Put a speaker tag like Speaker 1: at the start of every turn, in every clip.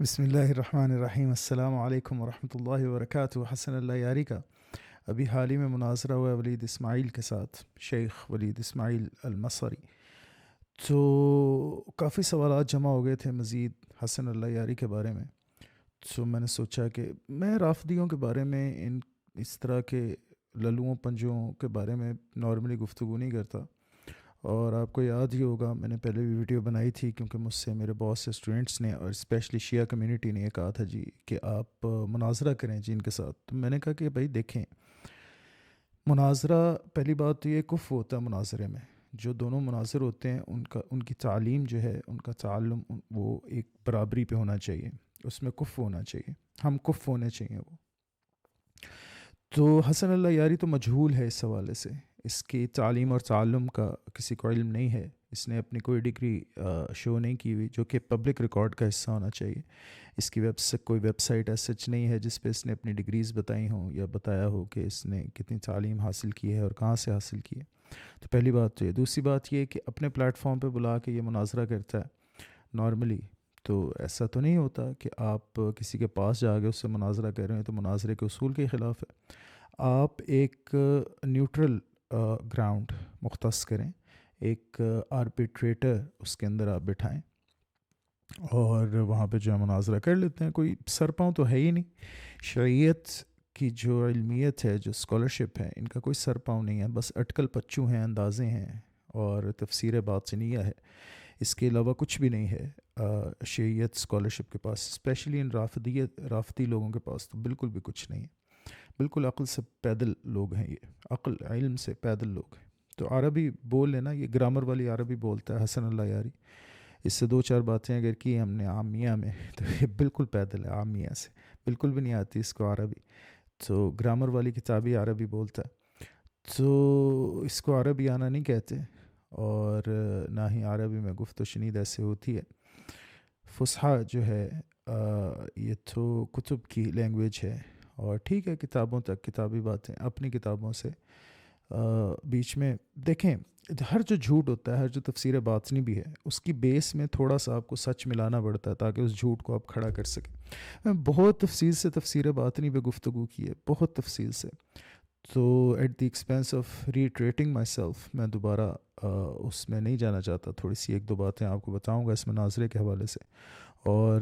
Speaker 1: بسم اللہ الرحمن الرحیم۔ السلام علیکم ورحمۃ اللہ وبرکاتہ۔ حسن اللہ یاری کا ابھی حال ہی میں مناظرہ ہوا ہے ولید اسماعیل کے ساتھ، شیخ ولید اسماعیل المصری۔ تو کافی سوالات جمع ہو گئے تھے مزید حسن اللہ یاری کے بارے میں۔ تو میں نے سوچا کہ میں رافضیوں کے بارے میں اس طرح کے للوؤں پنجوں کے بارے میں نارملی گفتگو نہیں کرتا، اور آپ کو یاد ہی ہوگا میں نے پہلے بھی ویڈیو بنائی تھی، کیونکہ مجھ سے میرے بہت سے اسٹوڈنٹس نے اور اسپیشلی شیعہ کمیونٹی نے یہ کہا تھا جی کہ آپ مناظرہ کریں جی ان کے ساتھ۔ تو میں نے کہا کہ بھائی دیکھیں، مناظرہ پہلی بات تو یہ کفر ہوتا ہے مناظرے میں۔ جو دونوں مناظر ہوتے ہیں ان کی تعلیم جو ہے، ان کا تعلم وہ ایک برابری پہ ہونا چاہیے، اس میں کفر ہونا چاہیے، ہم کفر ہونے چاہیے وہ۔ تو حسن اللہ یاری تو مجہول ہے اس حوالے سے، اس کی تعلیم اور تعلم کا کسی کو علم نہیں ہے، اس نے اپنی کوئی ڈگری شو نہیں کی ہوئی جو کہ پبلک ریکارڈ کا حصہ ہونا چاہیے۔ اس کی کوئی ویب سائٹ ایس سچ نہیں ہے جس پہ اس نے اپنی ڈگریز بتائی ہوں یا بتایا ہو کہ اس نے کتنی تعلیم حاصل کی ہے اور کہاں سے حاصل کی ہے۔ تو پہلی بات تو یہ۔ دوسری بات یہ کہ اپنے پلیٹ فارم پہ بلا کے یہ مناظرہ کرتا ہے نارملی، تو ایسا تو نہیں ہوتا کہ آپ کسی کے پاس جا کے اس سے مناظرہ کر رہے ہیں تو مناظرے کے اصول کے خلاف ہے۔ آپ ایک نیوٹرل گراؤنڈ مختص کریں، ایک آربیٹریٹر اس کے اندر آپ بٹھائیں، اور وہاں پہ جو ہے مناظرہ کر لیتے ہیں۔ کوئی سرپاؤں تو ہے ہی نہیں، شریعت کی جو علمیت ہے، جو اسکالرشپ ہے، ان کا کوئی سرپاؤں نہیں ہے، بس اٹکل پچو ہیں، اندازے ہیں اور تفسیر باطنیہ ہے، اس کے علاوہ کچھ بھی نہیں ہے۔ شریعت اسکالرشپ کے پاس، اسپیشلی ان رافضی لوگوں کے پاس تو بالکل بھی کچھ نہیں ہے۔ بالکل عقل سے پیدل لوگ ہیں یہ، عقل علم سے پیدل لوگ ہیں۔ تو عربی بول لینا، یہ گرامر والی عربی بولتا ہے حسن اللہ یاری، اس سے دو چار باتیں اگر کی ہم نے عامیہ میں تو یہ بالکل پیدل ہے، عامیہ سے بالکل بھی نہیں آتی اس کو عربی، تو گرامر والی کتابی عربی بولتا ہے۔ تو اس کو عربی آنا نہیں کہتے، اور نہ ہی عربی میں گفت و شنید ایسے ہوتی ہے۔ فصحا جو ہے یہ تو کتب کی لینگویج ہے، اور ٹھیک ہے کتابوں تک، کتابی باتیں اپنی کتابوں سے بیچ میں دیکھیں، ہر جو جھوٹ ہوتا ہے، ہر جو تفسیر باطنی بھی ہے، اس کی بیس میں تھوڑا سا آپ کو سچ ملانا پڑتا ہے تاکہ اس جھوٹ کو آپ کھڑا کر سکیں۔ میں بہت تفصیل سے تفسیر باطنی پہ گفتگو کی ہے، بہت تفصیل سے، تو at the expense of retreating myself میں دوبارہ اس میں نہیں جانا چاہتا۔ تھوڑی سی ایک دو باتیں آپ کو بتاؤں گا اس مناظرے کے حوالے سے۔ اور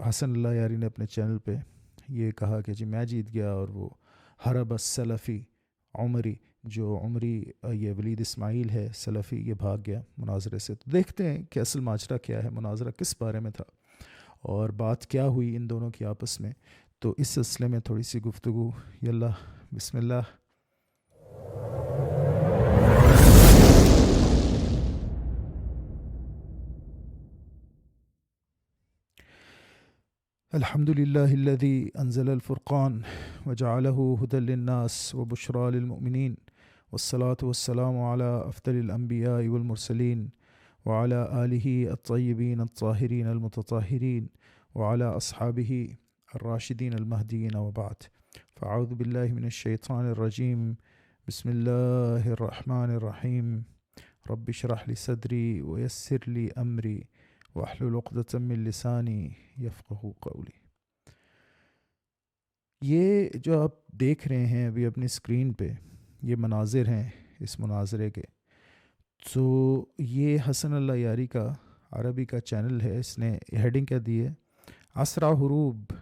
Speaker 1: حسن اللہ یاری نے اپنے چینل پہ یہ کہا کہ جی میں جیت گیا، اور وہ حرب السلفی عمری، جو عمری یہ ولید اسماعیل ہے سلفی، یہ بھاگ گیا مناظرے سے۔ تو دیکھتے ہیں کہ اصل ماجرا کیا ہے، مناظرہ کس بارے میں تھا، اور بات کیا ہوئی ان دونوں کی آپس میں۔ تو اس سلسلے میں تھوڑی سی گفتگو، یلا بسم اللہ۔ الحمد لله الذي أنزل الفرقان وجعله هدى للناس وبشرى للمؤمنين، والصلاة والسلام على أفضل الأنبياء والمرسلين وعلى آله الطيبين الطاهرين المتطهرين وعلى أصحابه الراشدين المهديين، وبعد، فأعوذ بالله من الشيطان الرجيم، بسم الله الرحمن الرحيم، رب اشرح لي صدري ويسر لي أمري واحلل عقدۃ من لسانی یفقہوا قولی۔ یہ جو آپ دیکھ رہے ہیں ابھی اپنی اسکرین پہ، یہ مناظر ہیں اس مناظرے کے۔ تو یہ حسن اللہ یاری کا عربی کا چینل ہے، اس نے ہیڈنگ کیا دی ہے، اسرع حروب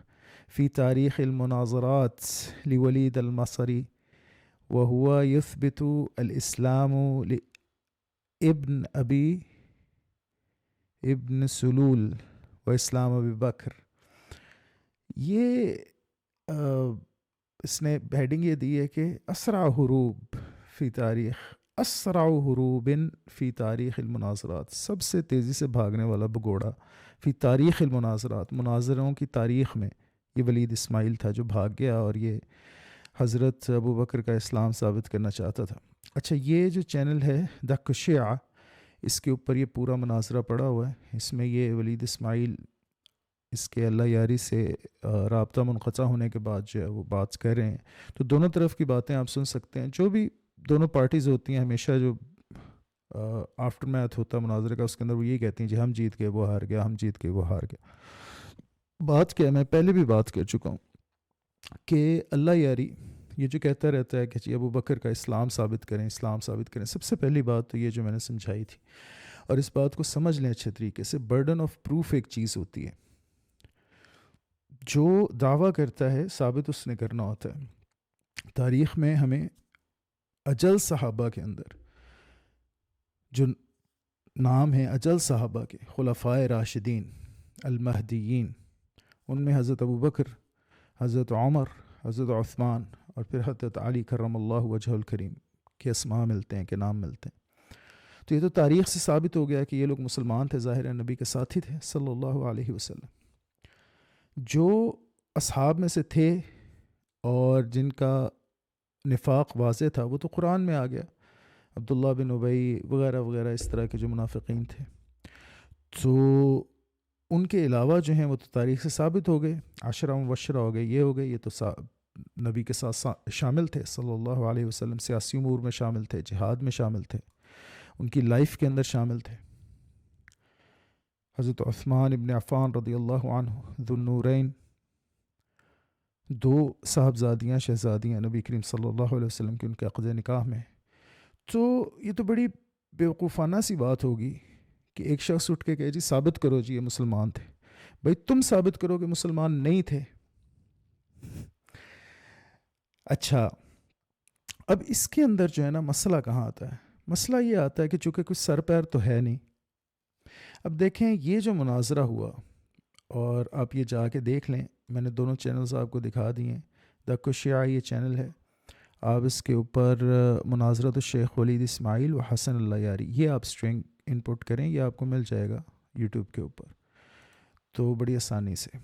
Speaker 1: فی تاریخ المناظرات لولید المصری وهو يثبت الاسلام لابن ابی ابن سلول و اسلام ابی بکر۔ یہ اس نے ہیڈنگ یہ دی ہے کہ اسرع حروب فی تاریخ، اسرع حروب فی تاریخ المناظرات، سب سے تیزی سے بھاگنے والا بگوڑا فی تاریخ المناظرات، مناظروں کی تاریخ میں یہ ولید اسماعیل تھا جو بھاگ گیا، اور یہ حضرت ابو بکر کا اسلام ثابت کرنا چاہتا تھا۔ اچھا، یہ جو چینل ہے دق شیعہ، اس کے اوپر یہ پورا مناظرہ پڑا ہوا ہے۔ اس میں یہ ولید اسماعیل اس کے اللہ یاری سے رابطہ منقطع ہونے کے بعد جو ہے وہ بات کر رہے ہیں، تو دونوں طرف کی باتیں آپ سن سکتے ہیں۔ جو بھی دونوں پارٹیز ہوتی ہیں، ہمیشہ جو آفٹر میتھ ہوتا ہے مناظرے کا، اس کے اندر وہ یہی کہتی ہیں جی ہم جیت گئے وہ ہار گیا، ہم جیت گئے وہ ہار گیا۔ بات کیا میں پہلے بھی بات کر چکا ہوں کہ اللہ یاری یہ جو کہتا رہتا ہے کہ جی ابو بکر کا اسلام ثابت کریں، اسلام ثابت کریں، سب سے پہلی بات تو یہ جو میں نے سمجھائی تھی، اور اس بات کو سمجھ لیں اچھے طریقے سے، برڈن آف پروف ایک چیز ہوتی ہے. جو دعویٰ کرتا ہے ثابت اس نے کرنا ہوتا ہے. تاریخ میں ہمیں اجل صحابہ کے اندر جو نام ہیں اجل صحابہ کے، خلفائے راشدین المہدیین، ان میں حضرت ابو بکر، حضرت عمر، حضرت عثمان اور پھر حضرت علی کرم اللہ وجہ الکریم کے اسماء ملتے ہیں، کے نام ملتے ہیں. تو یہ تو تاریخ سے ثابت ہو گیا کہ یہ لوگ مسلمان تھے، ظاہر نبی کے ساتھی تھے صلی اللہ علیہ وسلم. جو اصحاب میں سے تھے اور جن کا نفاق واضح تھا وہ تو قرآن میں آ گیا، عبداللہ بن ابی وغیرہ وغیرہ اس طرح کے جو منافقین تھے. تو ان کے علاوہ جو ہیں وہ تو تاریخ سے ثابت ہو گئے، عشرہ مبشرہ ہو گئے، یہ ہو گئے، یہ تو نبی کے ساتھ شامل تھے صلی اللہ علیہ وسلم، سیاسی امور میں شامل تھے، جہاد میں شامل تھے، ان کی لائف کے اندر شامل تھے. حضرت عثمان ابن عفان رضی اللہ عنہ ذو النورین، 2 صاحبزادیاں شہزادیاں نبی کریم صلی اللہ علیہ وسلم کی ان کے عقد نکاح میں. تو یہ تو بڑی بیوقوفانہ سی بات ہوگی کہ ایک شخص اٹھ کے کہے جی ثابت کرو جی یہ مسلمان تھے. بھائی تم ثابت کرو کہ مسلمان نہیں تھے. اچھا، اب اس کے اندر جو ہے نا مسئلہ کہاں آتا ہے؟ مسئلہ یہ آتا ہے کہ چونکہ کچھ سر پیر تو ہے نہیں. اب دیکھیں یہ جو مناظرہ ہوا، اور آپ یہ جا کے دیکھ لیں، میں نے دونوں چینلز آپ کو دکھا دیے ہیں. دا کشیعہ یہ چینل ہے، آپ اس کے اوپر مناظرۃ الشیخ ولید اسماعیل و حسن اللہ یاری، یہ آپ اسٹرنگ انپٹ کریں، یہ آپ کو مل جائے گا یوٹیوب کے اوپر تو بڑی آسانی سے.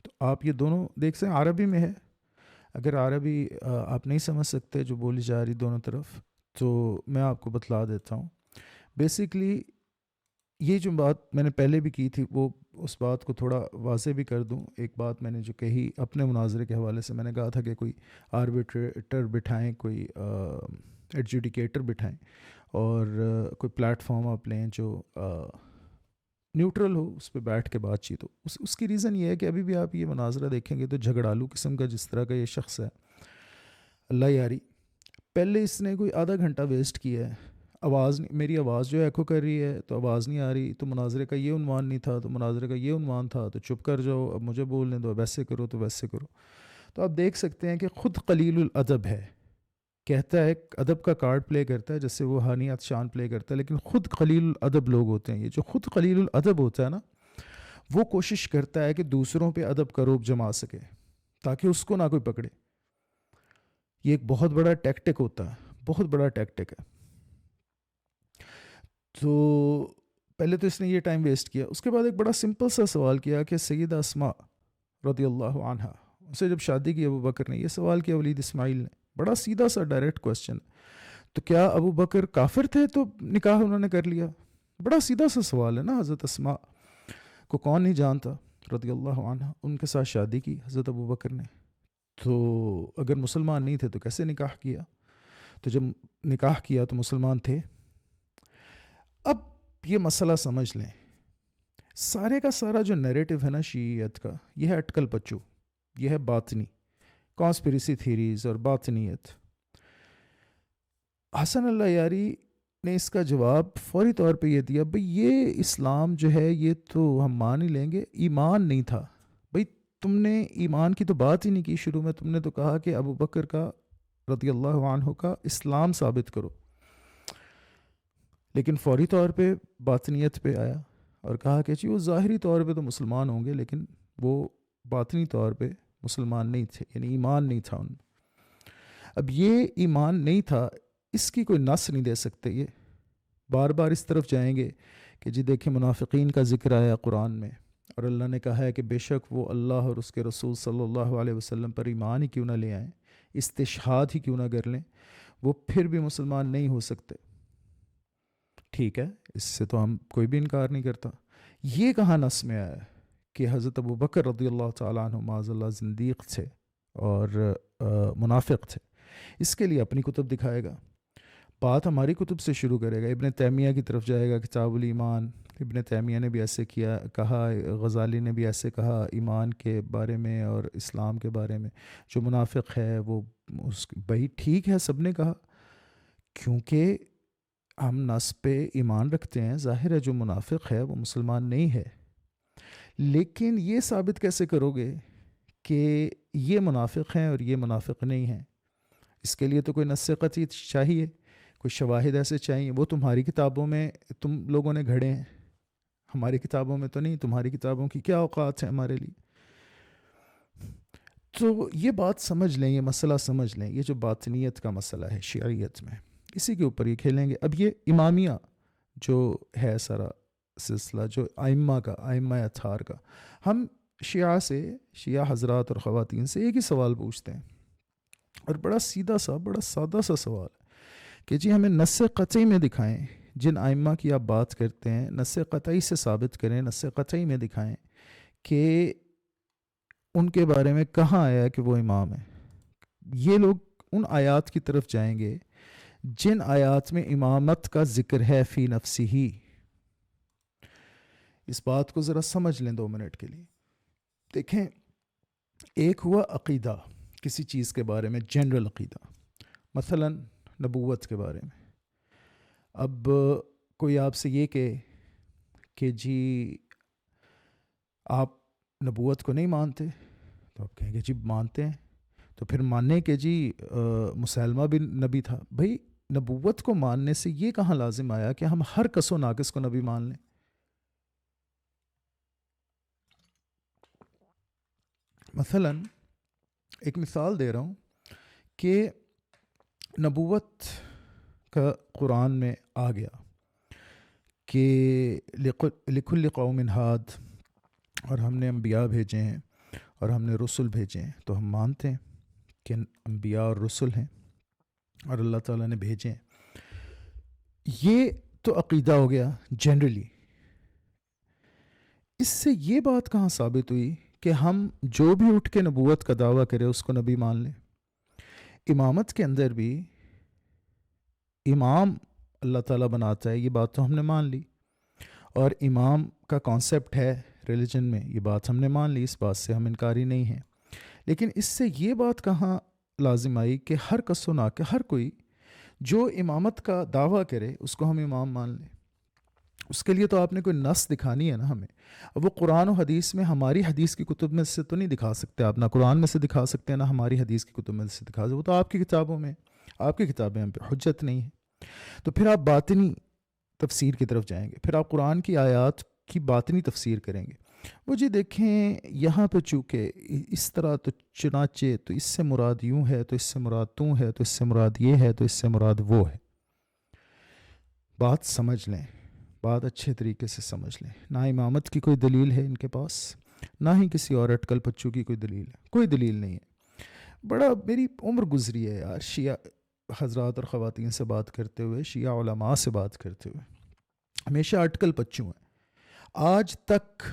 Speaker 1: تو آپ یہ دونوں دیکھ سکیں، عربی میں ہے. اگر عربی آپ نہیں سمجھ سکتے جو بولی جا رہی دونوں طرف، تو میں آپ کو بتلا دیتا ہوں. بیسیکلی یہ جو بات میں نے پہلے بھی کی تھی، وہ اس بات کو تھوڑا واضح بھی کر دوں. ایک بات میں نے جو کہی اپنے مناظرے کے حوالے سے، میں نے کہا تھا کہ کوئی آربیٹریٹر بٹھائیں، کوئی ایڈجوڈیکیٹر بٹھائیں، اور کوئی پلیٹ فارم آپ لیں جو نیوٹرل ہو، اس پہ بیٹھ کے بات چیت ہو. اس کی ریزن یہ ہے کہ ابھی بھی آپ یہ مناظرہ دیکھیں گے تو جھگڑالو قسم کا جس طرح کا یہ شخص ہے اللہ یاری، پہلے اس نے کوئی آدھا گھنٹہ ویسٹ کیا ہے. آواز نہیں، میری آواز جو ہے ایکو کر رہی ہے تو آواز نہیں آ رہی، تو مناظرے کا یہ عنوان نہیں تھا، تو مناظرے کا یہ عنوان تھا، تو چپ کر جاؤ، اب مجھے بولنے دو، ویسے کرو تو ویسے کرو. تو آپ دیکھ سکتے ہیں کہ خود قلیل الادب ہے، کہتا ہے ادب کا کارڈ پلے کرتا ہے جیسے وہ ہانی عطشان پلے کرتا ہے، لیکن خود قلیل الادب لوگ ہوتے ہیں. یہ جو خود قلیل الادب ہوتا ہے نا، وہ کوشش کرتا ہے کہ دوسروں پہ ادب کا روب جما سکے تاکہ اس کو نہ کوئی پکڑے. یہ ایک بہت بڑا ٹیکٹک ہوتا ہے، بہت بڑا ٹیکٹک ہے. تو پہلے تو اس نے یہ ٹائم ویسٹ کیا. اس کے بعد ایک بڑا سمپل سا سوال کیا کہ سیدہ اسماء رضی اللہ عنہ، اسے جب شادی کی ابو بکر نے، یہ سوال کیا ولید اسماعیل نے، بڑا سیدھا سا ڈائریکٹ کوسچن. تو کیا ابو بکر کافر تھے تو نکاح انہوں نے کر لیا؟ بڑا سیدھا سا سوال ہے نا. حضرت اسماء کو کون نہیں جانتا رضی اللہ عنہ، ان کے ساتھ شادی کی حضرت ابو بکر نے. تو اگر مسلمان نہیں تھے تو کیسے نکاح کیا؟ تو جب نکاح کیا تو مسلمان تھے. اب یہ مسئلہ سمجھ لیں، سارے کا سارا جو نیریٹو ہے نا شیعیت کا، یہ ہے اٹکل پچو، یہ ہے باطنی کانسپریسی تھیریز اور باطنیت. حسن اللہ یاری نے اس کا جواب فوری طور پہ یہ دیا، بھئی یہ اسلام جو ہے یہ تو ہم مان ہی لیں گے، ایمان نہیں تھا. بھئی تم نے ایمان کی تو بات ہی نہیں کی شروع میں، تم نے تو کہا کہ ابو بکر کا رضی اللہ عنہ کا اسلام ثابت کرو. لیکن فوری طور پہ باطنیت پہ آیا اور کہا کہ جی وہ ظاہری طور پہ تو مسلمان ہوں گے لیکن وہ باطنی طور پہ مسلمان نہیں تھے، یعنی ایمان نہیں تھا ان میں. اب یہ ایمان نہیں تھا، اس کی کوئی نص نہیں دے سکتے. یہ بار بار اس طرف جائیں گے کہ جی دیکھیں منافقین کا ذکر آیا قرآن میں، اور اللہ نے کہا ہے کہ بے شک وہ اللہ اور اس کے رسول صلی اللہ علیہ وسلم پر ایمان ہی کیوں نہ لے آئیں، استشہاد ہی کیوں نہ کر لیں، وہ پھر بھی مسلمان نہیں ہو سکتے. ٹھیک ہے، اس سے تو ہم کوئی بھی انکار نہیں کرتا. یہ کہاں نص میں آیا کہ حضرت ابو بکر رضی اللہ تعالیٰ عنہ معاذ اللہ زندیق تھے اور منافق تھے؟ اس کے لیے اپنی کتب دکھائے گا، بات ہماری کتب سے شروع کرے گا، ابن تیمیہ کی طرف جائے گا، کتاب الایمان، ابن تیمیہ نے بھی ایسے کہا، غزالی نے بھی ایسے کہا ایمان کے بارے میں اور اسلام کے بارے میں. جو منافق ہے وہ بھائی ٹھیک ہے، سب نے کہا، کیونکہ ہم نص پہ ایمان رکھتے ہیں. ظاہر ہے جو منافق ہے وہ مسلمان نہیں ہے، لیکن یہ ثابت کیسے کرو گے کہ یہ منافق ہیں اور یہ منافق نہیں ہیں؟ اس کے لیے تو کوئی نص قطعی چاہیے، کوئی شواہد ایسے چاہیے. وہ تمہاری کتابوں میں تم لوگوں نے گھڑے ہیں، ہماری کتابوں میں تو نہیں. تمہاری کتابوں کی کیا اوقات ہے ہمارے لیے؟ تو یہ بات سمجھ لیں، یہ مسئلہ سمجھ لیں. یہ جو باطنیت کا مسئلہ ہے شیعیت میں، اسی کے اوپر یہ کھیلیں گے. اب یہ امامیہ جو ہے سارا سلسلہ، جو ائمہ اطہار کا، ہم شیعہ حضرات اور خواتین سے ایک ہی سوال پوچھتے ہیں، اور بڑا سیدھا سا، بڑا سادہ سا سوال ہے کہ جی ہمیں نص قطعی میں دکھائیں. جن ائمہ کی آپ بات کرتے ہیں نص قطعی سے ثابت کریں، نص قطعی میں دکھائیں کہ ان کے بارے میں کہاں آیا کہ وہ امام ہیں. یہ لوگ ان آیات کی طرف جائیں گے جن آیات میں امامت کا ذکر ہے فی نفسی ہی. اس بات کو ذرا سمجھ لیں 2 منٹ کے لیے. دیکھیں، ایک ہوا عقیدہ کسی چیز کے بارے میں، جنرل عقیدہ، مثلا نبوت کے بارے میں. اب کوئی آپ سے یہ کہے کہ جی آپ نبوت کو نہیں مانتے، تو آپ کہیں گے جی مانتے ہیں. تو پھر ماننے کہ جی مسلمہ بھی نبی تھا. بھائی نبوت کو ماننے سے یہ کہاں لازم آیا کہ ہم ہر کس و ناقص کو نبی مان لیں؟ مثلا ایک مثال دے رہا ہوں کہ نبوت کا قرآن میں آ گیا کہ لکل قوم ہاد، اور ہم نے انبیاء بھیجے ہیں اور ہم نے رسل بھیجے ہیں. تو ہم مانتے ہیں کہ انبیاء اور رسل ہیں اور اللہ تعالیٰ نے بھیجے ہیں. یہ تو عقیدہ ہو گیا جنرلی. اس سے یہ بات کہاں ثابت ہوئی کہ ہم جو بھی اٹھ کے نبوت کا دعویٰ کرے اس کو نبی مان لیں؟ امامت کے اندر بھی امام اللہ تعالیٰ بناتا ہے، یہ بات تو ہم نے مان لی. اور امام کا کانسیپٹ ہے ریلیجن میں، یہ بات ہم نے مان لی، اس بات سے ہم انکاری نہیں ہیں. لیکن اس سے یہ بات کہاں لازم آئی کہ ہر کس و ناقص، ہر کوئی جو امامت کا دعویٰ کرے اس کو ہم امام مان لیں؟ اس کے لیے تو آپ نے کوئی نص دکھانی ہے نا ہمیں. اب وہ قرآن و حدیث میں، ہماری حدیث کی کتب میں سے تو نہیں دکھا سکتے آپ، نہ قرآن میں سے دکھا سکتے ہیں نہ ہماری حدیث کی کتب میں سے دکھا سکتے. وہ تو آپ کی کتابوں میں، آپ کی کتابیں ہم پہ حجت نہیں ہے. تو پھر آپ باطنی تفسیر کی طرف جائیں گے، پھر آپ قرآن کی آیات کی باطنی تفسیر کریں گے. وہ جی دیکھیں یہاں پہ چونکہ اس طرح، تو چنانچہ تو اس سے مراد یوں ہے، تو اس سے مراد تو ہے، تو اس سے مراد یہ ہے، تو اس سے مراد وہ ہے. بات سمجھ لیں، بات اچھے طریقے سے سمجھ لیں. نہ امامت کی کوئی دلیل ہے ان کے پاس، نہ ہی کسی اور اٹکل پچو کی کوئی دلیل ہے. کوئی دلیل نہیں ہے. بڑا میری عمر گزری ہے یار شیعہ حضرات اور خواتین سے بات کرتے ہوئے، شیعہ علماء سے بات کرتے ہوئے. ہمیشہ اٹکل پچو ہیں. آج تک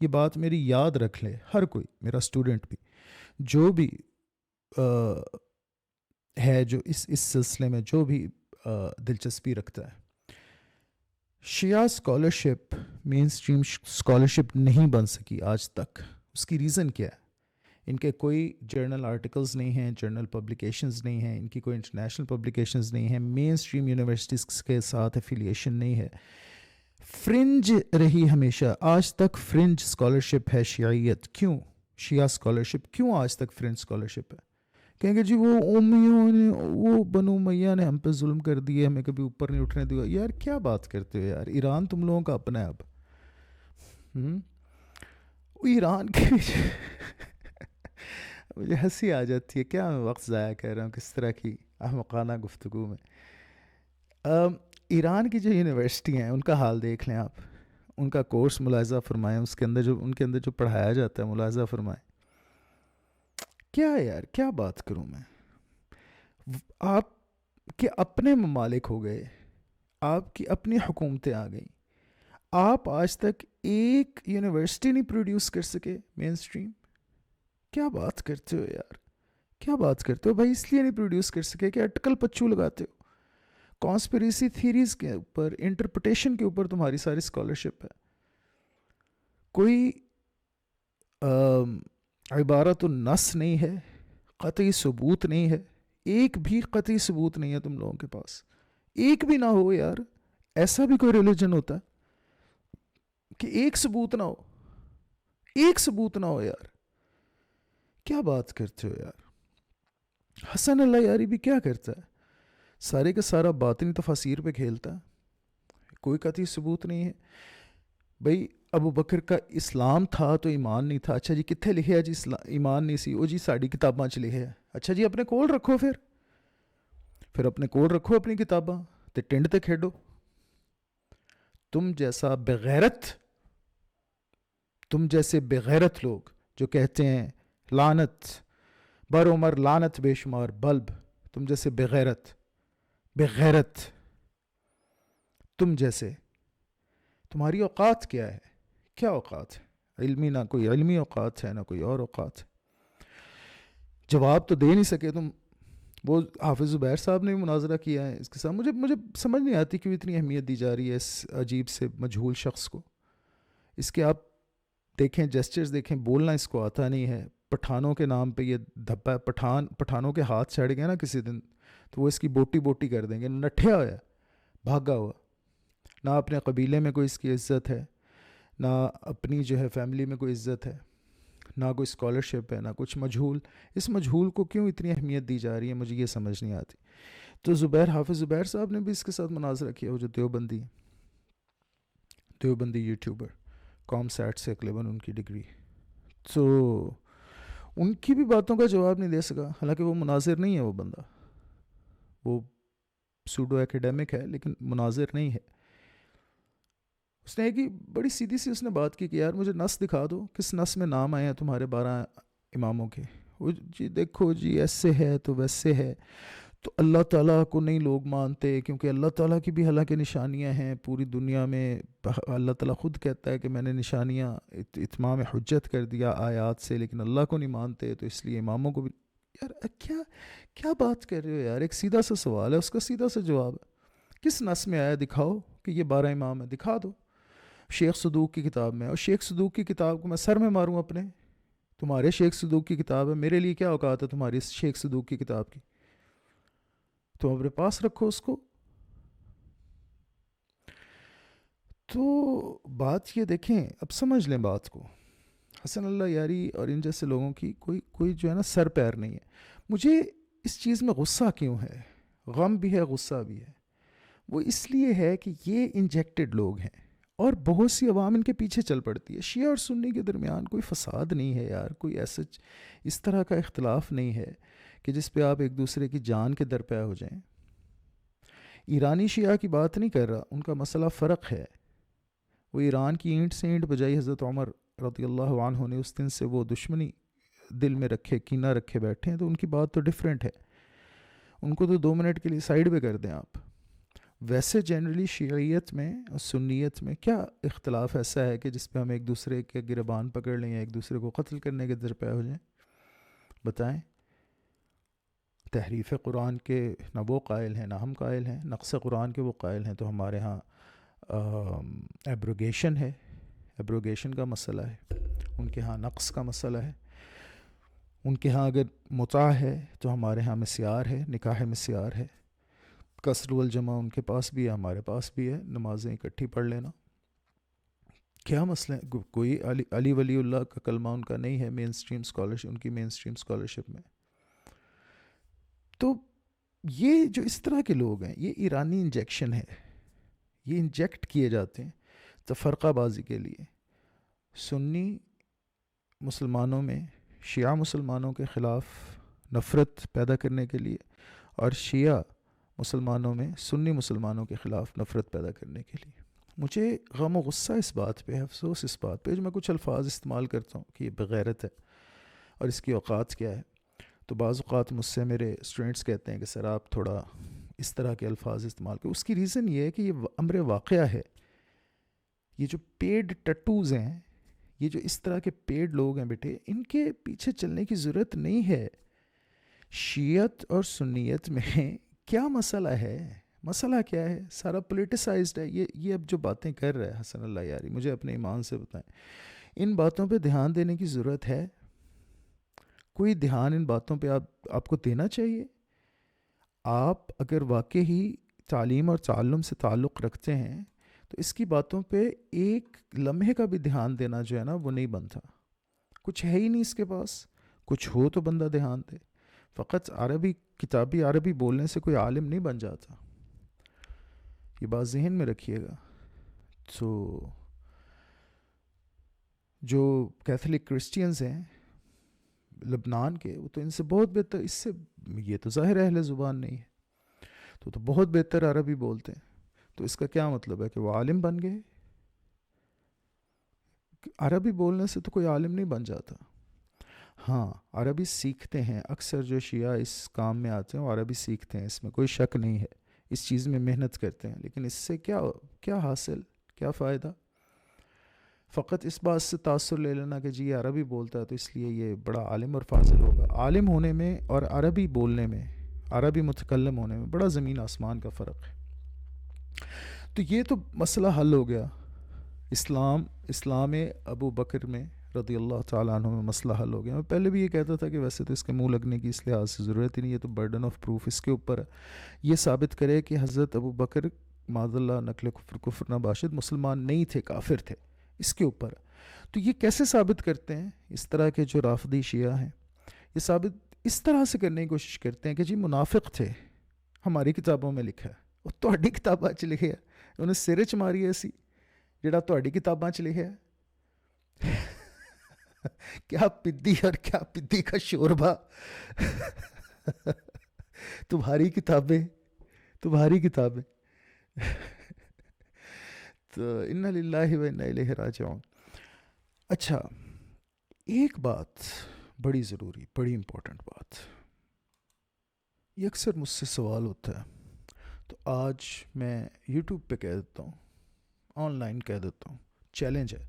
Speaker 1: یہ بات میری یاد رکھ لے ہر کوئی، میرا اسٹوڈنٹ بھی، جو بھی ہے، جو اس سلسلے میں جو بھی دلچسپی رکھتا ہے، شیعہ اسکالرشپ مین اسٹریم اسکالرشپ نہیں بن سکی آج تک. اس کی ریزن کیا ہے؟ ان کے کوئی جرنل آرٹیکلز نہیں ہیں، جرنل پبلیکیشنز نہیں ہیں، ان کی کوئی انٹرنیشنل پبلیکیشنز نہیں ہیں، مین اسٹریم یونیورسٹیز کے ساتھ ایفیلیشن نہیں ہے. فرنج رہی ہمیشہ. آج تک فرنج اسکالرشپ ہے شیعیت. کیوں شیعہ اسکالرشپ کیوں آج تک فرنج اسکالرشپ ہے؟ کہیں گے جی وہ امیوں نے، وہ بنو امیہ نے ہم پہ ظلم کر دیے، ہمیں کبھی اوپر نہیں اٹھنے دیا. یار کیا بات کرتے ہو یار، ایران تم لوگوں کا اپنا ہے. اب ایران کے مجھے ہنسی آ جاتی ہے، کیا میں وقت ضائع کر رہا ہوں کس طرح کی احمقانہ گفتگو میں. ایران کی جو یونیورسٹی ہیں ان کا حال دیکھ لیں آپ، ان کا کورس ملاحظہ فرمائیں، اس کے اندر جو ان کے اندر جو پڑھایا جاتا ہے ملاحظہ فرمائیں. کیا ہے یار، کیا بات کروں میں. آپ کے اپنے ممالک ہو گئے، آپ کی اپنی حکومتیں آ گئیں، آپ آج تک ایک یونیورسٹی نہیں پروڈیوس کر سکے مین اسٹریم. کیا بات کرتے ہو یار، کیا بات کرتے ہو بھائی. اس لیے نہیں پروڈیوس کر سکے کہ اٹکل پچو لگاتے ہو. کانسپریسی تھیریز کے اوپر، انٹرپریٹیشن کے اوپر تمہاری ساری اسکالرشپ ہے. کوئی عبارت النص نہیں ہے، قطعی ثبوت نہیں ہے. ایک بھی قطعی ثبوت نہیں ہے تم لوگوں کے پاس. ایک بھی نہ ہو یار. ایسا بھی کوئی ریلیجن ہوتا ہے کہ ایک ثبوت نہ ہو؟ ایک ثبوت نہ ہو یار. کیا بات کرتے ہو یار. حسن اللہ یاری بھی کیا کرتا ہے؟ سارے کا سارا باطنی تفاسیر پہ کھیلتا ہے. کوئی قطعی ثبوت نہیں ہے. بھئی ابو بکر کا اسلام تھا تو ایمان نہیں تھا. اچھا جی کتنے لکھے ہے جی ایمان نہیں سی؟ او جی ساڑی کتاباں چ لکھے ہے. اچھا جی اپنے کول رکھو، پھر اپنے کول رکھو اپنی کتاباں تے ٹنڈ تے کھیڈو. تم جیسے بغیرت لوگ جو کہتے ہیں لعنت بر عمر، لعنت بے شمار بلب، تم جیسے بغیرت تم جیسے، تمہاری اوقات کیا ہے؟ کیا اوقات ہے علمی؟ نہ کوئی علمی اوقات ہے، نہ کوئی اور اوقات ہے. جواب تو دے نہیں سکے تم. وہ حافظ زبیر صاحب نے بھی مناظرہ کیا ہے اس کے ساتھ. مجھے سمجھ نہیں آتی کیوں اتنی اہمیت دی جا رہی ہے اس عجیب سے مجہول شخص کو. اس کے آپ دیکھیں جیسچرز دیکھیں، بولنا اس کو آتا نہیں ہے. پٹھانوں کے نام پہ یہ دھبا ہے. پٹھانوں کے ہاتھ چڑھ گئے نا کسی دن تو وہ اس کی بوٹی کر دیں گے. نٹھیا ہوا ہے، بھاگا ہوا. نہ اپنے قبیلے میں کوئی اس کی عزت ہے، نہ اپنی جو ہے فیملی میں کوئی عزت ہے، نہ کوئی اسکالرشپ ہے، نہ کچھ. مجہول. اس مجہول کو کیوں اتنی اہمیت دی جا رہی ہے مجھے یہ سمجھ نہیں آتی. تو حافظ زبیر صاحب نے بھی اس کے ساتھ مناظرہ کیا. وہ جو دیوبندی یوٹیوبر، کام سیٹ سے تقریباً ان کی ڈگری، تو ان کی بھی باتوں کا جواب نہیں دے سکا. حالانکہ وہ مناظر نہیں ہے، وہ بندہ وہ سوڈو ایکیڈیمک ہے لیکن مناظر نہیں ہے. اس نے ایک ہی بڑی سیدھی سی اس نے بات کی کہ یار مجھے نص دکھا دو، کس نص میں نام آئے ہیں تمہارے 12 اماموں کے. وہ جی دیکھو جی ایسے ہے تو ویسے ہے. تو اللہ تعالیٰ کو نہیں لوگ مانتے کیونکہ اللہ تعالیٰ کی بھی حالانکہ نشانیاں ہیں پوری دنیا میں. اللہ تعالیٰ خود کہتا ہے کہ میں نے نشانیاں اتمام حجت کر دیا آیات سے، لیکن اللہ کو نہیں مانتے تو اس لیے اماموں کو بھی. یار کیا بات کر رہے ہو یار. ایک سیدھا سا سوال ہے، اس کا سیدھا سا جواب ہے. کس نص میں آیا دکھاؤ کہ یہ 12 امام ہیں، دکھا دو. شیخ صدوق کی کتاب میں. اور شیخ صدوق کی کتاب کو میں سر میں ماروں اپنے. تمہارے شیخ صدوق کی کتاب ہے، میرے لیے کیا اوقات ہے تمہاری شیخ صدوق کی کتاب کی؟ تم اپنے پاس رکھو اس کو. تو بات یہ دیکھیں، اب سمجھ لیں بات کو. حسن اللہ یاری اور ان جیسے لوگوں کی کوئی جو ہے نا سر پیر نہیں ہے. مجھے اس چیز میں غصہ کیوں ہے؟ غم بھی ہے، غصہ بھی ہے. وہ اس لیے ہے کہ یہ انجیکٹڈ لوگ ہیں اور بہت سی عوام ان کے پیچھے چل پڑتی ہے. شیعہ اور سنی کے درمیان کوئی فساد نہیں ہے یار، کوئی ایسا اس طرح کا اختلاف نہیں ہے کہ جس پہ آپ ایک دوسرے کی جان کے درپے ہو جائیں. ایرانی شیعہ کی بات نہیں کر رہا، ان کا مسئلہ فرق ہے. وہ ایران کی اینٹ سے اینٹ بجائی حضرت عمر رضی اللہ عنہ نے اس دن سے وہ دشمنی دل میں رکھے، کینہ رکھے بیٹھے ہیں. تو ان کی بات تو ڈیفرنٹ ہے. ان کو تو 2 منٹ کے لیے سائیڈ پہ کر دیں آپ. ویسے جنرلی شیعیت میں اور سنیت میں کیا اختلاف ایسا ہے کہ جس پہ ہم ایک دوسرے کے گربان پکڑ لیں یا ایک دوسرے کو قتل کرنے کے درپے ہو جائیں؟ بتائیں. تحریف قرآن کے نہ وہ قائل ہیں نہ ہم قائل ہیں، نقص قرآن کے وہ قائل ہیں. تو ہمارے ہاں ایبروگیشن ہے، ایبروگیشن کا مسئلہ ہے. ان کے ہاں نقص کا مسئلہ ہے. ان کے ہاں اگر متع ہے تو ہمارے ہاں مسیار ہے، نکاح مسیار ہے. قصر والجمع ان کے پاس بھی ہے، ہمارے پاس بھی ہے. نمازیں اکٹھی پڑھ لینا. کیا مسئلہ ہے؟ کوئی علی ولی اللہ کا کلمہ ان کا نہیں ہے مین سٹریم اسکالرشپ، ان کی مین سٹریم اسکالرشپ میں. تو یہ جو اس طرح کے لوگ ہیں یہ ایرانی انجیکشن ہے. یہ انجیکٹ کیے جاتے ہیں تفرقہ بازی کے لیے. سنی مسلمانوں میں شیعہ مسلمانوں کے خلاف نفرت پیدا کرنے کے لیے، اور شیعہ مسلمانوں میں سنی مسلمانوں کے خلاف نفرت پیدا کرنے کے لیے. مجھے غم و غصہ اس بات پہ، افسوس اس بات پہ. جو میں کچھ الفاظ استعمال کرتا ہوں کہ یہ بغیرت ہے اور اس کی اوقات کیا ہے. تو بعض اوقات مجھ سے میرے اسٹوڈنٹس کہتے ہیں کہ سر آپ تھوڑا اس طرح کے الفاظ استعمال کریں. اس کی ریزن یہ ہے کہ یہ امر واقعہ ہے. یہ جو پیڈ ٹٹوز ہیں، یہ جو اس طرح کے پیڈ لوگ ہیں بیٹے، ان کے پیچھے چلنے کی ضرورت نہیں ہے. شیعت اور سنیت میں کیا مسئلہ ہے؟ مسئلہ کیا ہے؟ سارا پولیٹیسائزڈ ہے. یہ اب جو باتیں کر رہا ہے حسن اللہ یاری، مجھے اپنے ایمان سے بتائیں، ان باتوں پہ دھیان دینے کی ضرورت ہے؟ کوئی دھیان ان باتوں پہ آپ کو دینا چاہیے؟ آپ اگر واقعی تعلیم اور تعلم سے تعلق رکھتے ہیں تو اس کی باتوں پہ ایک لمحے کا بھی دھیان دینا جو ہے نا وہ نہیں بنتا. کچھ ہے ہی نہیں اس کے پاس. کچھ ہو تو بندہ دھیان دے. فقط عربی کتابی عربی بولنے سے کوئی عالم نہیں بن جاتا. یہ بات ذہن میں رکھیے گا. تو جو کیتھولک کرسچینز ہیں لبنان کے، وہ تو ان سے بہت بہتر، اس سے یہ تو ظاہر اہل زبان نہیں ہے، تو بہت بہتر عربی بولتے ہیں. تو اس کا کیا مطلب ہے کہ وہ عالم بن گئے؟ عربی بولنے سے تو کوئی عالم نہیں بن جاتا. ہاں عربی سیکھتے ہیں، اکثر جو شیعہ اس کام میں آتے ہیں وہ عربی سیکھتے ہیں، اس میں کوئی شک نہیں ہے، اس چیز میں محنت کرتے ہیں، لیکن اس سے کیا حاصل، کیا فائدہ؟ فقط اس بات سے تاثر لے لینا کہ جی یہ عربی بولتا ہے تو اس لیے یہ بڑا عالم اور فاضل ہوگا. عالم ہونے میں اور عربی بولنے میں، عربی متکلم ہونے میں بڑا زمین آسمان کا فرق ہے. تو یہ تو مسئلہ حل ہو گیا. اسلام ابو بکر میں رضی اللہ تعالیٰ عنہ میں مسئلہ حل ہو گیا. میں پہلے بھی یہ کہتا تھا کہ ویسے تو اس کے منہ لگنے کی اس لحاظ سے ضرورت ہی نہیں، یہ تو برڈن آف پروف اس کے اوپر ہے. یہ ثابت کرے کہ حضرت ابو بکر معاذ اللہ نقل کفر نباشد مسلمان نہیں تھے، کافر تھے، اس کے اوپر. تو یہ کیسے ثابت کرتے ہیں؟ اس طرح کے جو رافضی شیعہ ہیں یہ ثابت اس طرح سے کرنے کی کوشش کرتے ہیں کہ جی منافق تھے، ہماری کتابوں میں لکھا ہے. اور تہاڈی کتاباں چ لکھے ہے، انہیں سر چ ماری ایسی جڑا تہاڈی کتاباں چ لکھا ہے. کیا پدی اور کیا پدی کا شوربہ. تمہاری کتابیں. تو انا للہ و انا الیہ راجعون. اچھا ایک بات بڑی ضروری، بڑی امپورٹنٹ بات، یہ اکثر مجھ سے سوال ہوتا ہے، تو آج میں یوٹیوب پہ کہہ دیتا ہوں، آن لائن کہہ دیتا ہوں، چیلنج ہے.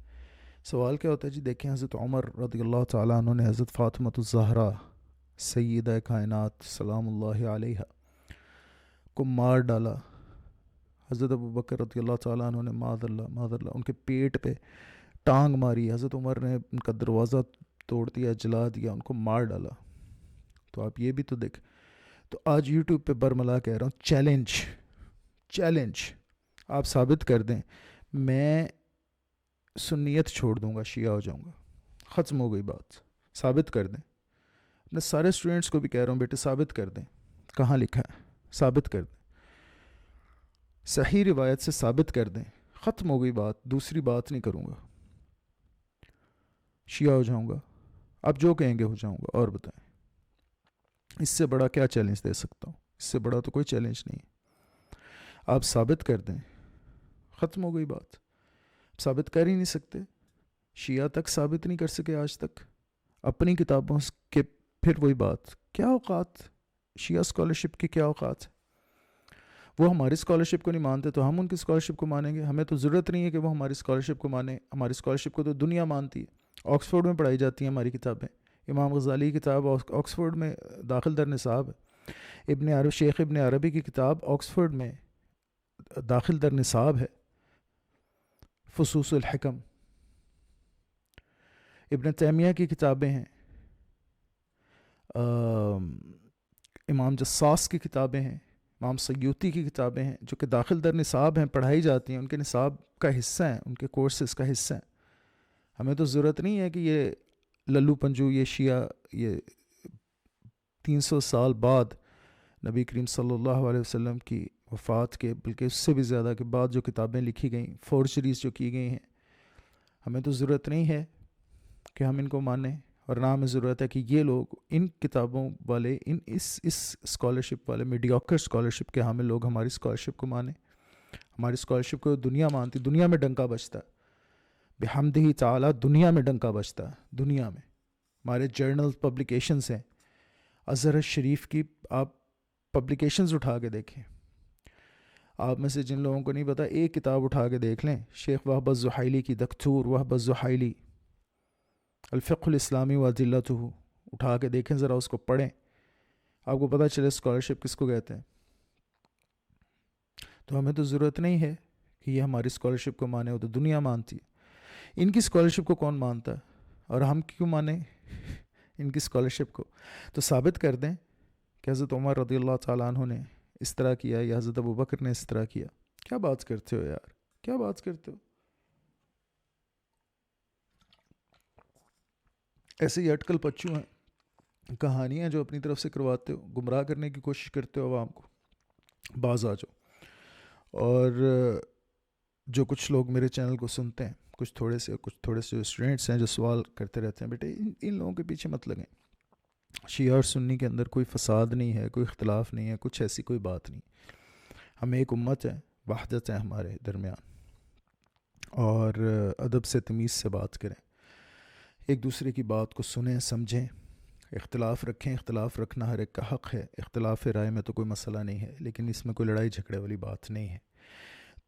Speaker 1: سوال کیا ہوتا ہے؟ جی دیکھیں حضرت عمر رضی اللہ تعالیٰ عنہ نے حضرت فاطمۃ الزہرا سیدہ کائنات سلام اللہ علیہا کو مار ڈالا. حضرت ابو بکر رضی اللہ تعالیٰ عنہ نے معاذ اللہ ان کے پیٹ پہ ٹانگ ماری. حضرت عمر نے ان کا دروازہ توڑ دیا، جلا دیا، ان کو مار ڈالا. تو آپ یہ بھی تو دیکھ. تو آج یوٹیوب پہ برملا کہہ رہا ہوں، چیلنج آپ ثابت کر دیں، میں سنیت چھوڑ دوں گا، شیعہ ہو جاؤں گا، ختم ہو گئی بات. ثابت کر دیں. اپنے سارے اسٹوڈنٹس کو بھی کہہ رہا ہوں، بیٹے ثابت کر دیں، کہاں لکھا ہے، ثابت کر دیں، صحیح روایت سے ثابت کر دیں، ختم ہو گئی بات، دوسری بات نہیں کروں گا، شیعہ ہو جاؤں گا. آپ جو کہیں گے ہو جاؤں گا. اور بتائیں اس سے بڑا کیا چیلنج دے سکتا ہوں؟ اس سے بڑا تو کوئی چیلنج نہیں. آپ ثابت کر دیں، ختم ہو گئی بات. ثابت کر ہی نہیں سکتے، شیعہ تک ثابت نہیں کر سکے آج تک اپنی کتابوں کے. پھر وہی بات، کیا اوقات شیعہ اسکالرشپ کی، کیا اوقات؟ وہ ہماری اسکالرشپ کو نہیں مانتے تو ہم ان کی اسکالرشپ کو مانیں گے. ہمیں تو ضرورت نہیں ہے کہ وہ ہماری اسکالرشپ کو مانیں، ہماری اسکالرشپ کو تو دنیا مانتی ہے. آکسفورڈ میں پڑھائی جاتی ہیں ہماری کتابیں. امام غزالی کی کتاب آکسفورڈ میں داخل در نصاب ہے. شیخ ابن عربی کی کتاب آکسفورڈ میں داخل در نصاب ہے. فصوص الحکم. ابن تیمیہ کی کتابیں ہیں، امام جساس کی کتابیں ہیں، امام سیوطی کی کتابیں ہیں، جو کہ داخل در نصاب ہیں، پڑھائی جاتی ہیں، ان کے نصاب کا حصہ ہیں، ان کے کورسز کا حصہ ہیں. ہمیں تو ضرورت نہیں ہے کہ یہ للو پنجو، یہ شیعہ، یہ 300 سال بعد نبی کریم صلی اللہ علیہ وسلم کی وفات کے، بلکہ اس سے بھی زیادہ کے بعد جو کتابیں لکھی گئیں، فورجریز جو کی گئی ہیں، ہمیں تو ضرورت نہیں ہے کہ ہم ان کو مانیں. اور نہ ہمیں ضرورت ہے کہ یہ لوگ ان کتابوں والے، اس اسکالرشپ والے میڈیوکر اسکالرشپ کے حامل لوگ ہماری اسکالرشپ کو مانیں. ہماری اسکالرشپ کو دنیا مانتی، دنیا میں ڈنکا بجتا ہے بحمدہ تعالیٰ، دنیا میں ڈنکا بجتا ہے. دنیا میں ہمارے جرنل پبلیکیشنز ہیں. ازہر شریف کی آپ پبلیکیشنز اٹھا کے دیکھیں. آپ میں سے جن لوگوں کو نہیں پتا، ایک کتاب اٹھا کے دیکھ لیں، شیخ وہب الزحیلی کی، دکتور وہب الزحیلی الفقہ الاسلامی وادلتہ، اٹھا کے دیکھیں ذرا، اس کو پڑھیں، آپ کو پتہ چلے اسکالرشپ کس کو کہتے ہیں. تو ہمیں تو ضرورت نہیں ہے کہ یہ ہماری اسکالرشپ کو مانے. وہ تو دنیا مانتی ہے. ان کی اسکالرشپ کو کون مانتا ہے اور ہم کیوں مانیں ان کی اسکالرشپ کو؟ تو ثابت کر دیں کہ حضرت عمر رضی اللہ تعالیٰ عنہ نے اس طرح کیا یا حضرت ابو بکر نے اس طرح کیا. کیا بات کرتے ہو یار، کیا بات کرتے ہو؟ ایسے ہی اٹکل پچو ہیں، کہانیاں جو اپنی طرف سے کرواتے ہو، گمراہ کرنے کی کوشش کرتے ہو عوام کو. باز آ جاؤ. اور جو کچھ لوگ میرے چینل کو سنتے ہیں، کچھ تھوڑے سے جو اسٹوڈنٹس ہیں جو سوال کرتے رہتے ہیں، بیٹے ان لوگوں کے پیچھے مت لگیں. شیعہ اور سنی کے اندر کوئی فساد نہیں ہے، کوئی اختلاف نہیں ہے، کچھ ایسی کوئی بات نہیں. ہم ایک امت ہیں، وحدت ہے ہمارے درمیان. اور ادب سے تمیز سے بات کریں، ایک دوسرے کی بات کو سنیں سمجھیں. اختلاف رکھیں، اختلاف رکھنا ہر ایک کا حق ہے. اختلاف رائے میں تو کوئی مسئلہ نہیں ہے، لیکن اس میں کوئی لڑائی جھگڑے والی بات نہیں ہے.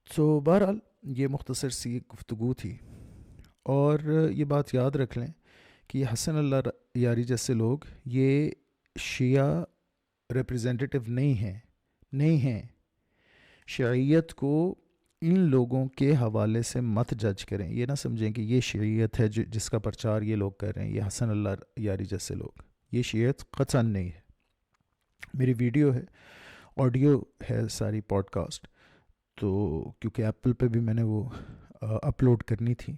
Speaker 1: تو بہرحال یہ مختصر سی ایک گفتگو تھی. اور یہ بات یاد رکھ لیں کہ یہ حسن اللہ یاری جیسے لوگ یہ شیعہ ریپریزنٹیٹو نہیں ہیں. شیعیت کو ان لوگوں کے حوالے سے مت جج کریں. یہ نہ سمجھیں کہ یہ شیعیت ہے جس کا پرچار یہ لوگ کر رہے ہیں، یہ حسن اللہ یاری جیسے لوگ. یہ شیعیت قطعاً نہیں ہے. میری ویڈیو ہے، آڈیو ہے ساری پوڈ کاسٹ، تو کیونکہ ایپل پہ بھی میں نے وہ اپلوڈ کرنی تھی،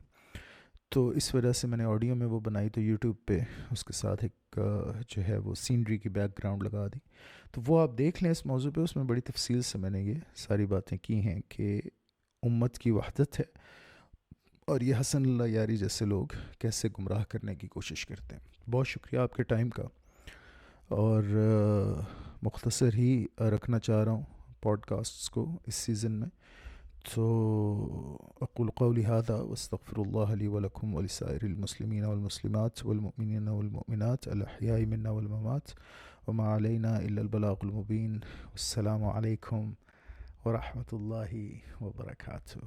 Speaker 1: تو اس وجہ سے میں نے آڈیو میں وہ بنائی، تو یوٹیوب پہ اس کے ساتھ ایک جو ہے وہ سینری کی بیک گراؤنڈ لگا دی. تو وہ آپ دیکھ لیں اس موضوع پہ. اس میں بڑی تفصیل سے میں نے یہ ساری باتیں کی ہیں کہ امت کی وحدت ہے اور یہ حسن اللہ یاری جیسے لوگ کیسے گمراہ کرنے کی کوشش کرتے ہیں. بہت شکریہ آپ کے ٹائم کا. اور مختصر ہی رکھنا چاہ رہا ہوں پوڈ کاسٹس کو اس سیزن میں. تو اقول قولی هذا واستغفر الله لي ولكم ولسائر المسلمين والمسلمات والمؤمنين والمؤمنات الأحياء منا والموات وما علينا إلا البلاغ المبين. والسلام عليكم ورحمة الله وبركاته.